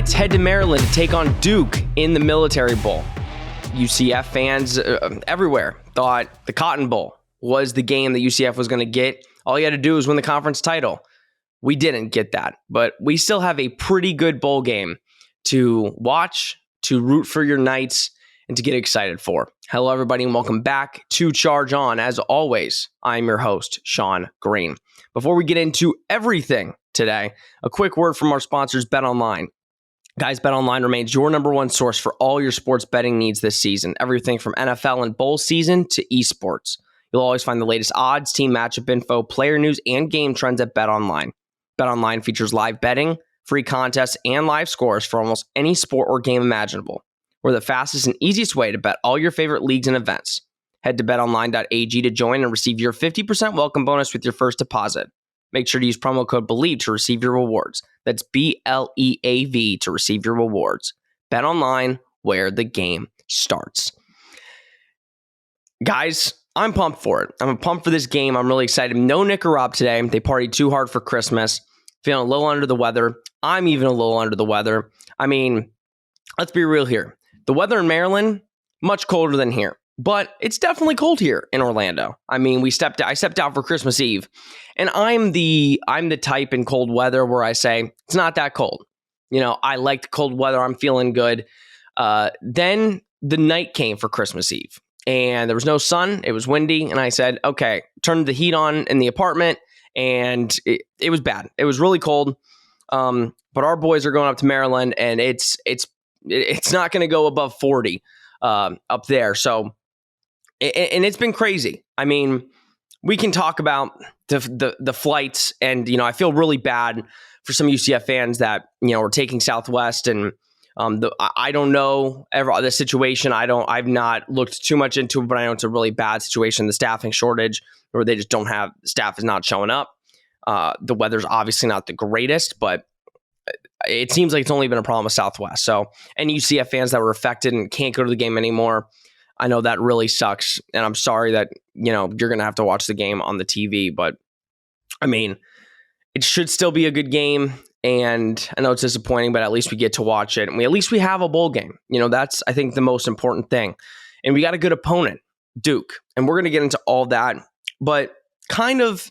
Cats head to Maryland to take on Duke in the Military Bowl. UCF fans everywhere thought the Cotton Bowl was the game that UCF was going to get. All you had to do was win the conference title. We didn't get that, but we still have a pretty good bowl game to watch, to root for your Knights, and to get excited for. Hello, everybody, and welcome back to Charge On. As always, I'm your host, Sean Green. Before we get into everything today, a quick word from our sponsors, BetOnline. Guys, BetOnline remains your number one source for all your sports betting needs this season. Everything from NFL and bowl season to esports. You'll always find the latest odds, team matchup info, player news, and game trends at BetOnline. BetOnline features live betting, free contests, and live scores for almost any sport or game imaginable. We're the fastest and easiest way to bet all your favorite leagues and events. Head to betonline.ag to join and receive your 50% welcome bonus with your first deposit. Make sure to use promo code BELIEVE to receive your rewards. That's BLEAV to receive your rewards. BetOnline, where the game starts. Guys, I'm pumped for it. I'm pumped for this game. I'm really excited. No Nick or Rob today. They partied too hard for Christmas. Feeling a little under the weather. I'm even a little under the weather. I mean, let's be real here. The weather in Maryland, much colder than here. But it's definitely cold here in Orlando. I mean, I stepped out for Christmas Eve, and I'm the type in cold weather where I say it's not that cold. You know, I like the cold weather. I'm feeling good. Then the night came for Christmas Eve, and there was no sun. It was windy, and I said, okay, turned the heat on in the apartment, and it was bad. It was really cold. But our boys are going up to Maryland, and it's not going to go above 40 up there. So. And it's been crazy. I mean, we can talk about the flights, and I feel really bad for some UCF fans that are taking Southwest, and I don't know the situation. I've not looked too much into it, but I know it's a really bad situation. The staffing shortage, where they just don't have staff is not showing up. The weather's obviously not the greatest, but it seems like it's only been a problem with Southwest. So, and UCF fans that were affected and can't go to the game anymore. I know that really sucks, and I'm sorry that, you're going to have to watch the game on the TV, but I mean, it should still be a good game, and I know it's disappointing, but at least we get to watch it, and at least we have a bowl game. That's, I think, the most important thing, and we got a good opponent, Duke, and we're going to get into all that, but kind of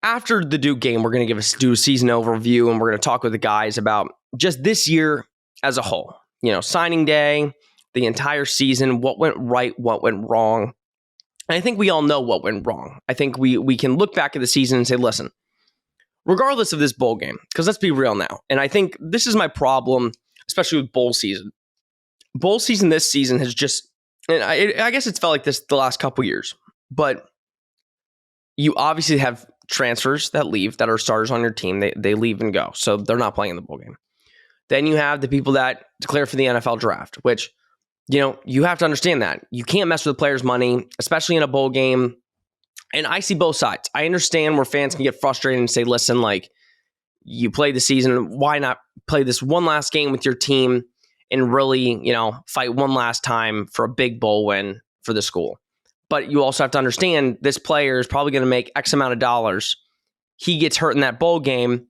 after the Duke game, we're going to do a season overview, and we're going to talk with the guys about just this year as a whole, signing day, the entire season, what went right, what went wrong. And I think we all know what went wrong. I think we can look back at the season and say, listen, regardless of this bowl game, because let's be real now. And I think this is my problem, especially with bowl season. Bowl season this season has just, and I guess it's felt like this the last couple years, but you obviously have transfers that leave, that are starters on your team. They leave and go. So they're not playing in the bowl game. Then you have the people that declare for the NFL draft, which, you have to understand that. You can't mess with the players' money, especially in a bowl game. And I see both sides. I understand where fans can get frustrated and say, listen, like, you played the season. Why not play this one last game with your team and really, fight one last time for a big bowl win for the school? But you also have to understand this player is probably going to make X amount of dollars. He gets hurt in that bowl game.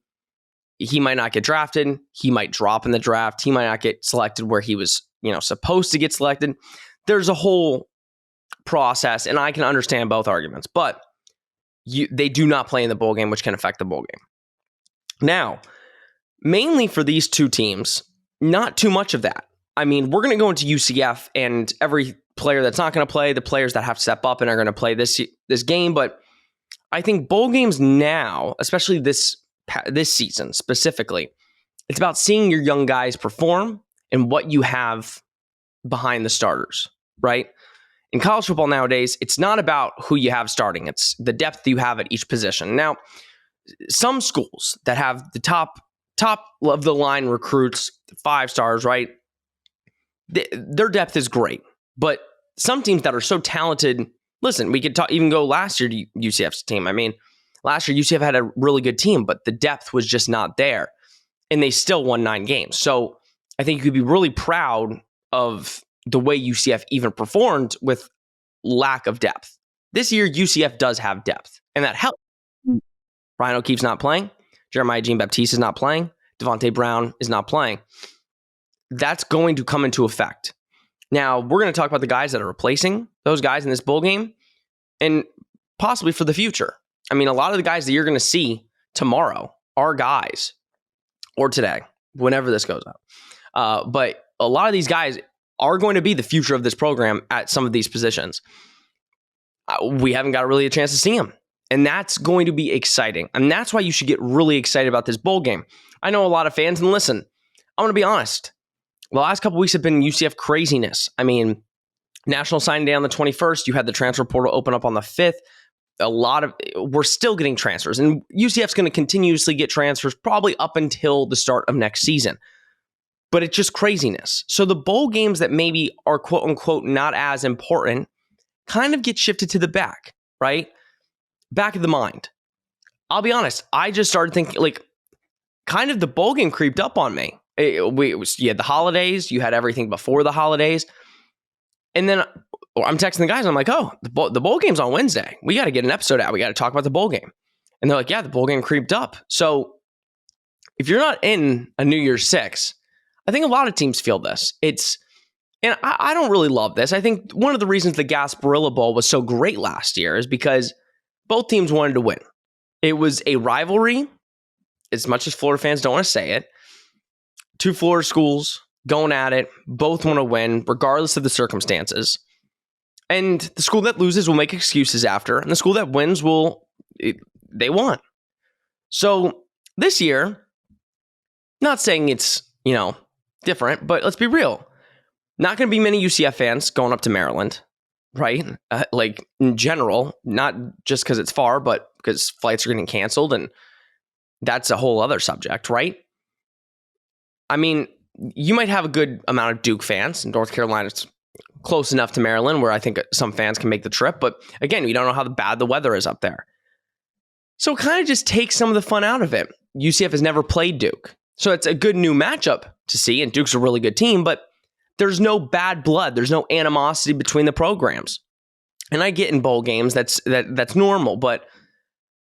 He might not get drafted. He might drop in the draft. He might not get selected where he was supposed to get selected. There's a whole process, and I can understand both arguments, but they do not play in the bowl game, which can affect the bowl game. Now, mainly for these two teams, not too much of that. I mean, we're going to go into UCF and every player that's not going to play, the players that have to step up and are going to play this game, but I think bowl games now, especially this season specifically, it's about seeing your young guys perform and what you have behind the starters, right? In college football nowadays, it's not about who you have starting. It's the depth you have at each position. Now, some schools that have the top of the line recruits, 5 stars, right? Their depth is great. But some teams that are so talented, listen, we could even go last year to UCF's team. I mean, last year UCF had a really good team, but the depth was just not there. And they still won 9 games. So I think you could be really proud of the way UCF even performed with lack of depth. This year, UCF does have depth, and that helps. Ryan O'Keefe's not playing. Jeremiah Jean-Baptiste is not playing. Devontae Brown is not playing. that's going to come into effect. Now, we're going to talk about the guys that are replacing those guys in this bowl game and possibly for the future. I mean, a lot of the guys that you're going to see tomorrow are guys, or today, whenever this goes up. But a lot of these guys are going to be the future of this program at some of these positions. We haven't got really a chance to see them. And that's going to be exciting. And that's why you should get really excited about this bowl game. I know a lot of fans, and listen, I'm going to be honest. The last couple weeks have been UCF craziness. I mean, National Signing Day on the 21st. You had the transfer portal open up on the 5th. We're still getting transfers. And UCF's going to continuously get transfers probably up until the start of next season. But it's just craziness. So the bowl games that maybe are quote unquote not as important kind of get shifted to the back, right? Back of the mind. I'll be honest. I just started thinking kind of the bowl game creeped up on me. You had the holidays, you had everything before the holidays. And then I'm texting the guys, and I'm like, oh, the bowl game's on Wednesday. We got to get an episode out. We got to talk about the bowl game. And they're like, yeah, the bowl game creeped up. So if you're not in a New Year's Six, I think a lot of teams feel this. And I don't really love this. I think one of the reasons the Gasparilla Bowl was so great last year is because both teams wanted to win. It was a rivalry, as much as Florida fans don't want to say it. Two Florida schools going at it. Both want to win, regardless of the circumstances. And the school that loses will make excuses after. And the school that wins they won. So this year, not saying it's, different, but let's be real. Not going to be many UCF fans going up to Maryland, right? In general, not just because it's far, but because flights are getting canceled. And that's a whole other subject, right? I mean, you might have a good amount of Duke fans. North Carolina's close enough to Maryland where I think some fans can make the trip. But again, we don't know how bad the weather is up there. So it kind of just takes some of the fun out of it. UCF has never played Duke. So it's a good new matchup to see. And Duke's a really good team, but there's no bad blood. There's no animosity between the programs. And I get in bowl games, that's normal. But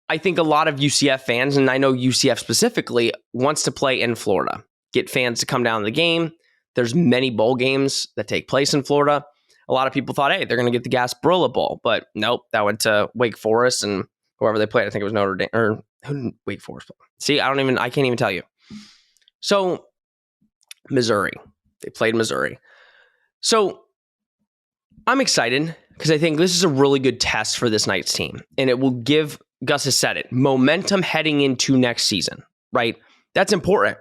I think a lot of UCF fans, and I know UCF specifically, wants to play in Florida. Get fans to come down to the game. There's many bowl games that take place in Florida. A lot of people thought, hey, they're going to get the Gasparilla Bowl. But nope, that went to Wake Forest and whoever they played. I think it was Notre Dame. Or who didn't Wake Forest? See, I can't even tell you. So, Missouri. They played Missouri. So, I'm excited because I think this is a really good test for this night's team. And it will give, Gus has said it, momentum heading into next season, right? That's important.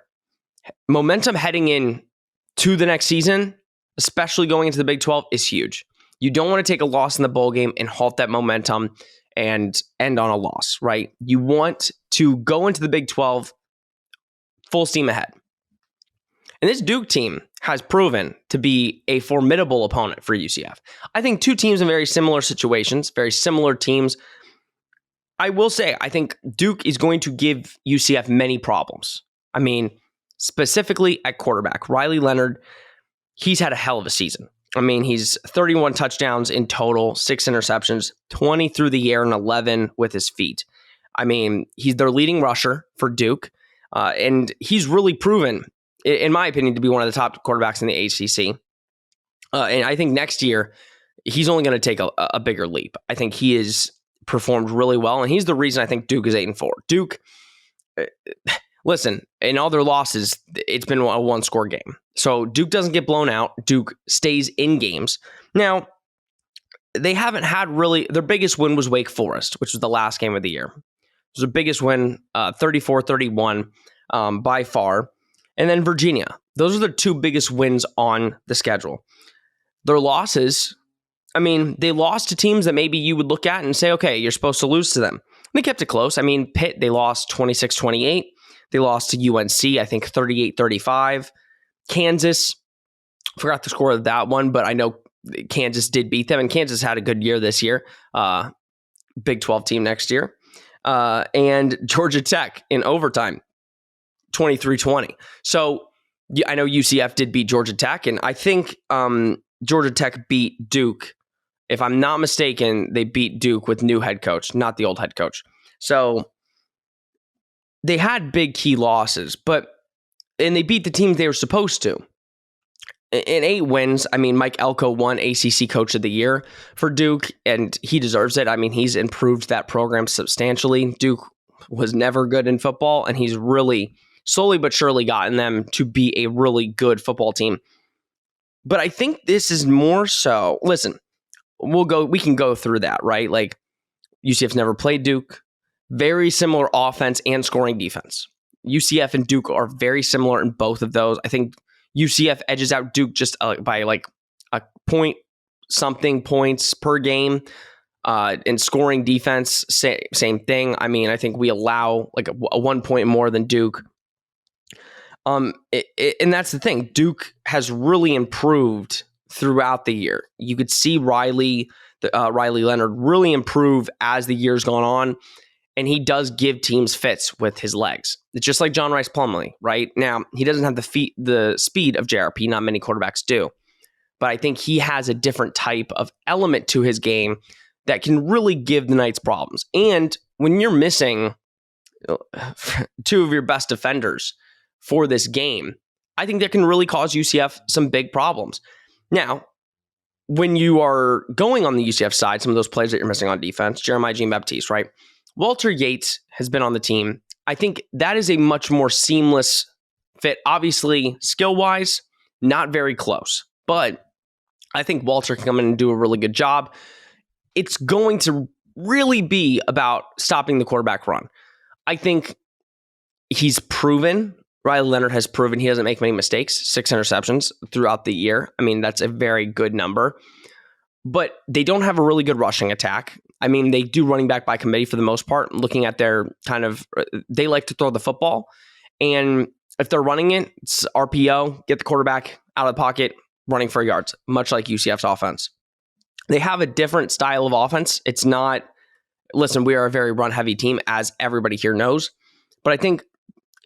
Momentum heading in to the next season, especially going into the Big 12, is huge. You don't want to take a loss in the bowl game and halt that momentum and end on a loss, right? You want to go into the Big 12 full steam ahead. And this Duke team has proven to be a formidable opponent for UCF. I think two teams in very similar situations, very similar teams. I will say, I think Duke is going to give UCF many problems. I mean, specifically at quarterback, Riley Leonard, he's had a hell of a season. I mean, he's 31 touchdowns in total, 6 interceptions, 20 through the air and 11 with his feet. I mean, he's their leading rusher for Duke. And he's really proven, in my opinion, to be one of the top quarterbacks in the ACC. And I think next year, he's only going to take a bigger leap. I think he has performed really well, and he's the reason I think Duke is 8-4. Duke, listen, in all their losses, it's been a one-score game. So Duke doesn't get blown out. Duke stays in games. Now, they haven't had really, their biggest win was Wake Forest, which was the last game of the year. It was their biggest win, 34-31 by far. And then Virginia. Those are the two biggest wins on the schedule. Their losses, I mean, they lost to teams that maybe you would look at and say, okay, you're supposed to lose to them. And they kept it close. I mean, Pitt, they lost 26-28. They lost to UNC, I think 38-35. Kansas, forgot the score of that one, but I know Kansas did beat them, and Kansas had a good year this year. Big 12 team next year. And Georgia Tech in overtime, 23-20. So I know UCF did beat Georgia Tech, and I think Georgia Tech beat Duke. If I'm not mistaken, they beat Duke with new head coach, not the old head coach. So they had big key losses, and they beat the teams they were supposed to. in 8 wins, I mean, Mike Elko won ACC Coach of the Year for Duke, and he deserves it. I mean, he's improved that program substantially. Duke was never good in football, and he's really slowly but surely gotten them to be a really good football team. But I think this is more so, listen, we can go through that, right? Like, UCF's never played Duke. Very similar offense and scoring defense. UCF and Duke are very similar in both of those. I think UCF edges out Duke just by like a point something points per game. In scoring defense, same thing. I mean, I think we allow like a 1 point more than Duke. And that's the thing. Duke has really improved throughout the year. You could see Riley Leonard really improve as the year's gone on. And he does give teams fits with his legs. It's just like John Rice Plumlee, right? Now, he doesn't have the speed of JRP. Not many quarterbacks do. But I think he has a different type of element to his game that can really give the Knights problems. And when you're missing 2 of your best defenders for this game, I think that can really cause UCF some big problems. Now, when you are going on the UCF side, some of those players that you're missing on defense, Jeremiah Jean-Baptiste, right? Walter Yates has been on the team. I think that is a much more seamless fit. Obviously, skill-wise, not very close. But I think Walter can come in and do a really good job. It's going to really be about stopping the quarterback run. I think he's proven, Riley Leonard has proven he doesn't make many mistakes, 6 interceptions throughout the year. I mean, that's a very good number. But they don't have a really good rushing attack. I mean, they do running back by committee for the most part, looking at their they like to throw the football. And if they're running it, it's RPO, get the quarterback out of the pocket, running for yards, much like UCF's offense. They have a different style of offense. It's not, listen, we are a very run-heavy team, as everybody here knows. But I think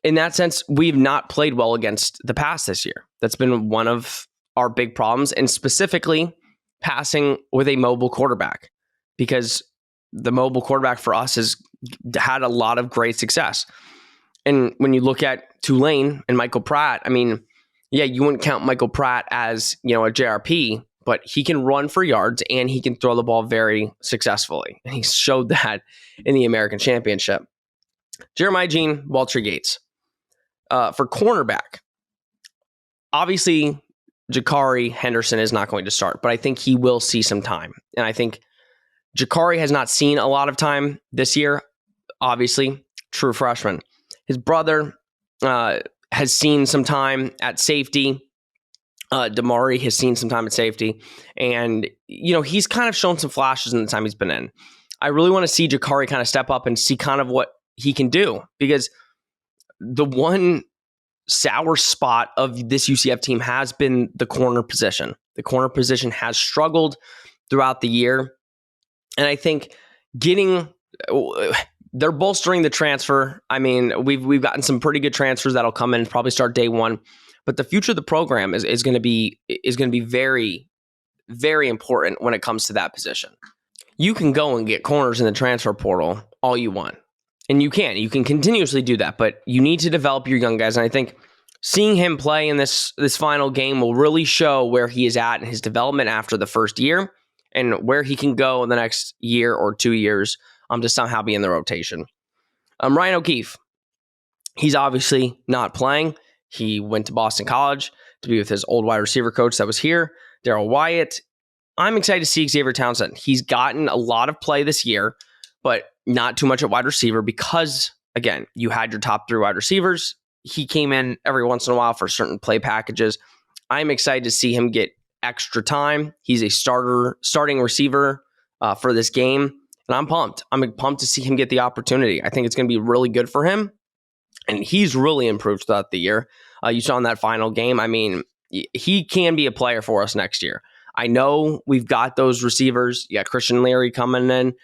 in that sense, we've not played well against the pass this year. That's been one of our big problems, and specifically passing with a mobile quarterback, because the mobile quarterback for us has had a lot of great success. And when you look at Tulane and Michael Pratt, I mean, yeah, you wouldn't count Michael Pratt as, a JRP, but he can run for yards and he can throw the ball very successfully. And he showed that in the American Championship. Jeremiah Jean, Walter Yates. For cornerback, obviously, Jakari Henderson is not going to start, but I think he will see some time. And I think Jakari has not seen a lot of time this year, obviously, true freshman. His brother has seen some time at safety. Damari has seen some time at safety. And, he's kind of shown some flashes in the time he's been in. I really want to see Jakari kind of step up and see kind of what he can do, because the one sour spot of this UCF team has been the corner position. The corner position has struggled throughout the year. And I think they're bolstering the transfer. I mean, we've gotten some pretty good transfers that'll come in, probably start day one. But the future of the program is going to be very, very important when it comes to that position. You can go and get corners in the transfer portal all you want. And you can continuously do that, but you need to develop your young guys. And I think seeing him play in this final game will really show where he is at in his development after the first year and where he can go in the next year or 2 years to somehow be in the rotation. Ryan O'Keefe, he's obviously not playing. He went to Boston College to be with his old wide receiver coach that was here, Darrell Wyatt. I'm excited to see Xavier Townsend. He's gotten a lot of play this year, but not too much at wide receiver because, again, you had your top 3 wide receivers. He came in every once in a while for certain play packages. I'm excited to see him get extra time. He's a starting receiver for this game, and I'm pumped. I'm pumped to see him get the opportunity. I think it's going to be really good for him, and he's really improved throughout the year. You saw in that final game. I mean, he can be a player for us next year. I know we've got those receivers. You got Christian Leary coming in.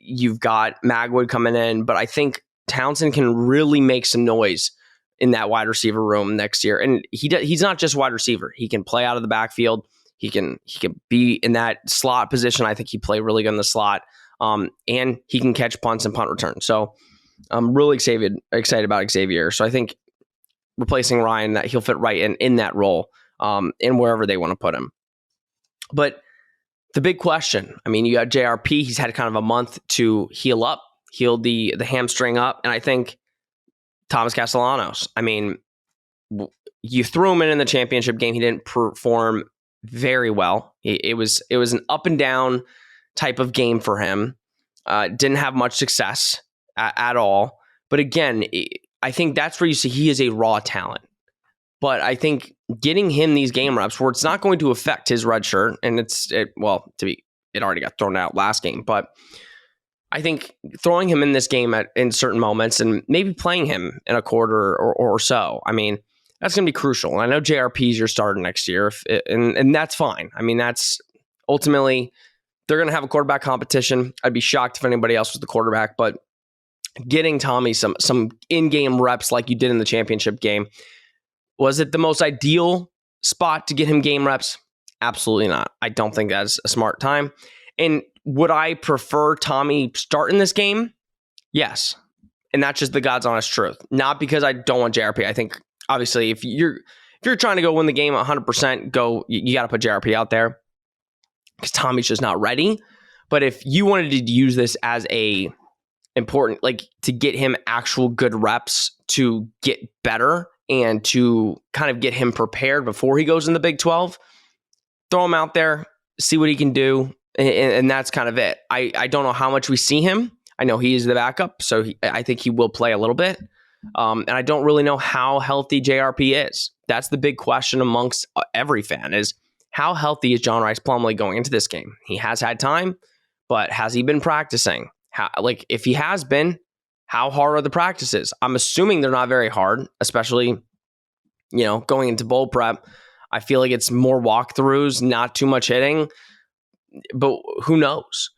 You've got Magwood coming in, but I think Townsend can really make some noise in that wide receiver room next year. And he's not just wide receiver. He can play out of the backfield. He can be in that slot position. I think he played really good in the slot. And he can catch punts and punt returns. So I'm really excited about Xavier. So I think replacing Ryan, that he'll fit right in that role, in wherever they want to put him. But the big question, I mean, you got JRP. He's had kind of a month to heal the hamstring up. And I think Thomas Castellanos, I mean, you threw him in the championship game. He didn't perform very well. It was an up and down type of game for him. Didn't have much success at all. But again, I think that's where you see he is a raw talent. But I think getting him these game reps where it's not going to affect his red shirt, and it already got thrown out last game. But I think throwing him in this game in certain moments and maybe playing him in a quarter or so, I mean, that's going to be crucial. And I know JRP is your starter next year, and that's fine. I mean, that's ultimately, they're going to have a quarterback competition. I'd be shocked if anybody else was the quarterback, but getting Tommy some in-game reps like you did in the championship game, was it the most ideal spot to get him game reps? Absolutely not. I don't think that's a smart time. And would I prefer Tommy starting this game? Yes. And that's just the God's honest truth. Not because I don't want JRP. I think, obviously, if you're trying to go win the game 100%, you got to put JRP out there because Tommy's just not ready. But if you wanted to use this as a important, like to get him actual good reps to get better and to kind of get him prepared before he goes in the Big 12, throw him out there, see what he can do. And that's kind of it. I don't know how much we see him. I know he is the backup, so I think he will play a little bit. And I don't really know how healthy JRP is. That's the big question amongst every fan is, how healthy is John Rice Plumlee going into this game? He has had time, but has he been practicing? If he has been, how hard are the practices? I'm assuming they're not very hard, especially, going into bowl prep. I feel like it's more walkthroughs, not too much hitting, but who knows?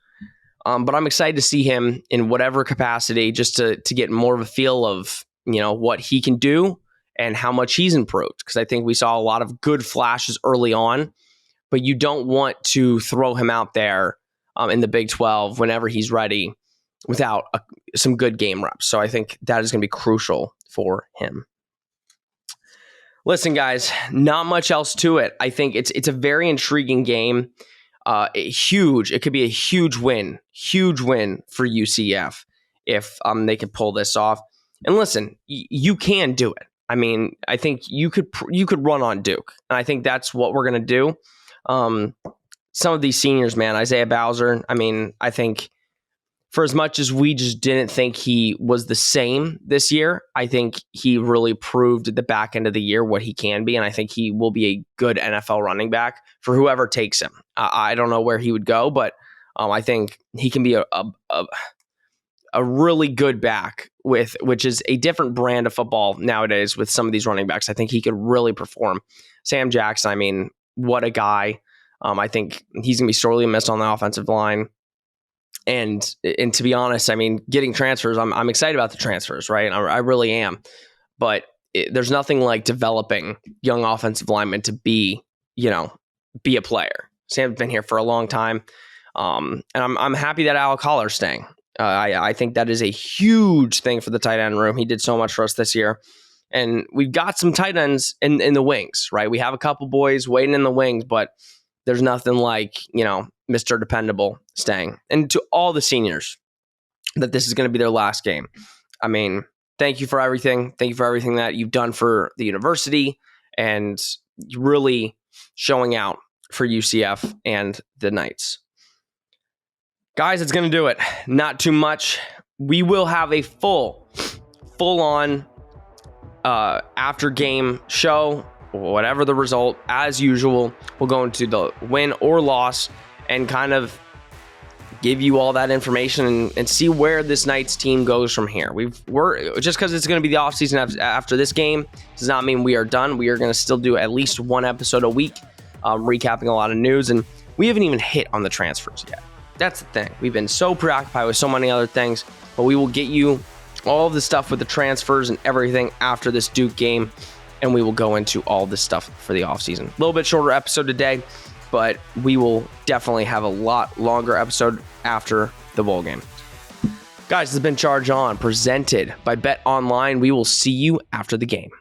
But I'm excited to see him in whatever capacity, just to get more of a feel of, what he can do and how much he's improved. Because I think we saw a lot of good flashes early on, but you don't want to throw him out there in the Big 12 whenever he's ready without some good game reps. So I think that is going to be crucial for him. Listen, guys, not much else to it. I think it's a very intriguing game. It could be a huge win for UCF if they could pull this off. And listen, you can do it. I mean, I think you could run on Duke, and I think that's what we're gonna do. Some of these seniors, man, Isaiah Bowser. I mean, I think for as much as we just didn't think he was the same this year, I think he really proved at the back end of the year what he can be, and I think he will be a good NFL running back for whoever takes him. I don't know where he would go, but I think he can be a really good back which is a different brand of football nowadays with some of these running backs. I think he could really perform. Sam Jackson, I mean, what a guy. I think he's going to be sorely missed on the offensive line. And to be honest, I mean, getting transfers, I'm excited about the transfers, right? I really am. But there's nothing like developing young offensive linemen to be a player. Sam's been here for a long time. And I'm happy that Alec Holler's staying. I think that is a huge thing for the tight end room. He did so much for us this year. And we've got some tight ends in the wings, right? We have a couple boys waiting in the wings, but there's nothing like, Mr. Dependable staying. And to all the seniors, that this is going to be their last game. I mean, thank you for everything. Thank you for everything that you've done for the university and really showing out for UCF and the Knights. Guys, it's going to do it. Not too much. We will have a full-on after game show, whatever the result. As usual, we'll go into the win or loss and kind of give you all that information and see where this Knights team goes from here. We're just because it's going to be the offseason after this game does not mean we are done. We are going to still do at least one episode a week, recapping a lot of news, and we haven't even hit on the transfers yet. That's the thing. We've been so preoccupied with so many other things, but we will get you all of the stuff with the transfers and everything after this Duke game, and we will go into all this stuff for the offseason. A little bit shorter episode today, but we will definitely have a lot longer episode after the bowl game. Guys, this has been Charge On, presented by Bet Online. We will see you after the game.